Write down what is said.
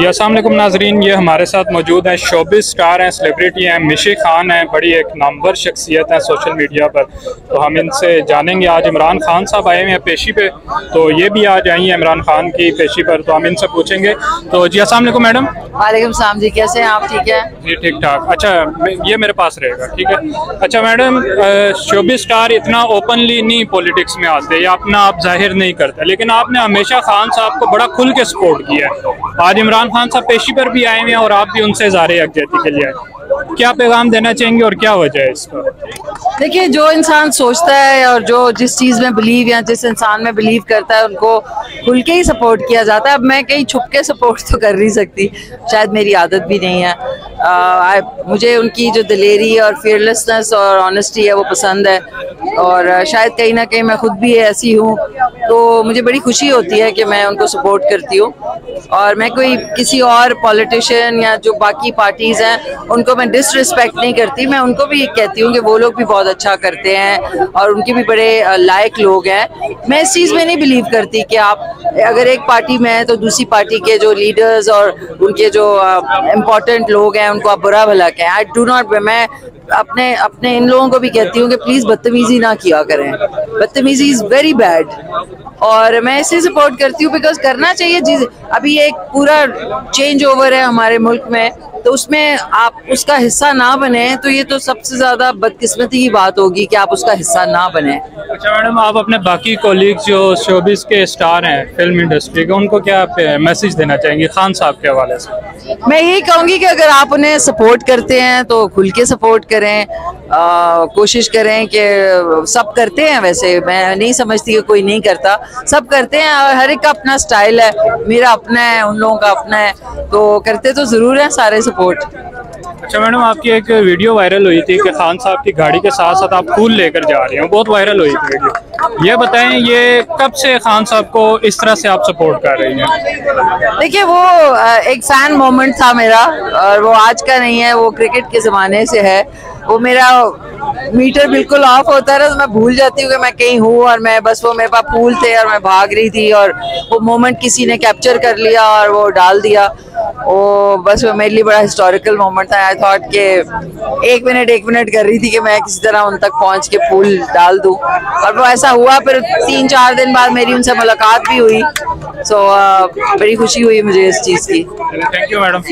जी अस्सलाम वालेकुम नाजरीन, ये हमारे साथ मौजूद हैं शोबिज़ स्टार हैं, सेलिब्रिटी हैं, मिशी खान हैं, बड़ी एक नामवर शख्सियत है सोशल मीडिया पर। तो हम इनसे जानेंगे, आज इमरान खान साहब आए हुए हैं पेशी पे, तो ये भी आज आई हैं इमरान खान की पेशी पर, तो हम इनसे पूछेंगे। तो जी अस्सलाम वालेकुम मैडम। वालेकुम सलाम जी, कैसे हैं आप? ठीक है जी ठीक ठाक। अच्छा ये मेरे पास रहेगा, ठीक है। अच्छा मैडम, शोबिज़ स्टार इतना ओपनली नहीं पॉलिटिक्स में आते या अपना आप जाहिर नहीं करते, लेकिन आपने हमेशा खान साहब को बड़ा खुल के सपोर्ट किया है। आज इमरान खान साहब पेशी पर भी आए हुए हैं और आप भी उनसे इज़हार यकजहती के लिए आए, क्या पैगाम देना चाहेंगे और क्या वजह है इसका? देखिए, जो इंसान सोचता है और जो जिस चीज़ में बिलीव या जिस इंसान में बिलीव करता है उनको खुल के ही सपोर्ट किया जाता है। अब मैं कहीं छुप के सपोर्ट तो कर नहीं सकती, शायद मेरी आदत भी नहीं है। मुझे उनकी जो दिलेरी और फियरलेसनेस और ऑनेस्टी है वो पसंद है, और शायद कहीं ना कहीं मैं खुद भी ऐसी हूँ, तो मुझे बड़ी खुशी होती है कि मैं उनको सपोर्ट करती हूँ। और मैं कोई किसी और पॉलिटिशियन या जो बाकी पार्टीज़ हैं उनको मैं डिसरिस्पेक्ट नहीं करती, मैं उनको भी कहती हूँ कि वो लोग भी बहुत अच्छा करते हैं और उनके भी बड़े लायक लोग हैं। मैं इस चीज़ में नहीं बिलीव करती कि आप अगर एक पार्टी में हैं तो दूसरी पार्टी के जो लीडर्स और उनके जो इम्पोर्टेंट लोग हैं उनको आप बुरा भला कहें। I do not. मैं अपने इन लोगों को भी कहती हूँ कि प्लीज़ बदतमीजी ना किया करें, बदतमीजी इज़ वेरी बैड। और मैं इसे सपोर्ट करती हूँ बिकॉज करना चाहिए चीज़। अभी एक पूरा चेंज ओवर है हमारे मुल्क में, तो उसमें आप उसका हिस्सा ना बने तो ये तो सबसे ज़्यादा बदकिस्मती की बात होगी कि आप उसका हिस्सा ना बने। अच्छा मैडम, आप अपने बाकी कोलीग्स जो शोबिज़ के स्टार हैं फिल्म इंडस्ट्री के, उनको क्या मैसेज देना चाहेंगे खान साहब के हवाले से? मैं यही कहूँगी कि अगर आप उन्हें सपोर्ट करते हैं तो खुल के सपोर्ट करें। कोशिश करें कि सब करते हैं, वैसे मैं नहीं समझती कि कोई नहीं करता, सब करते हैं और हर एक का अपना स्टाइल है। मेरा अपना है, उन लोगों का अपना है, तो करते तो ज़रूर है सारे सपोर्ट। अच्छा मैडम, आपकी एक वीडियो वायरल हुई थी कि खान साहब की गाड़ी के साथ साथ आप फूल लेकर जा रहे हो, बहुत वायरल हुई थी वीडियो। ये बताएं, ये कब से खान साहब को इस तरह से आप सपोर्ट कर रही हैं? देखिए, वो एक फैन मोमेंट था मेरा, और वो आज का नहीं है, वो क्रिकेट के ज़माने से है। वो मेरा मीटर बिल्कुल ऑफ होता है तो मैं भूल जाती हूँ कि मैं कहीं हूँ, और मैं बस वो मेरे पास फूल थे और मैं भाग रही थी और वो मोमेंट किसी ने कैप्चर कर लिया और वो डाल दिया। वो बस वो मेरे लिए बड़ा हिस्टोरिकल मोमेंट था। आई थॉट के एक मिनट कर रही थी कि मैं किसी तरह उन तक पहुँच के फूल डाल दूँ, और वो ऐसा हुआ। फिर 3-4 दिन बाद मेरी उनसे मुलाकात भी हुई, सो बड़ी खुशी हुई मुझे इस चीज़ की। Thank you madam.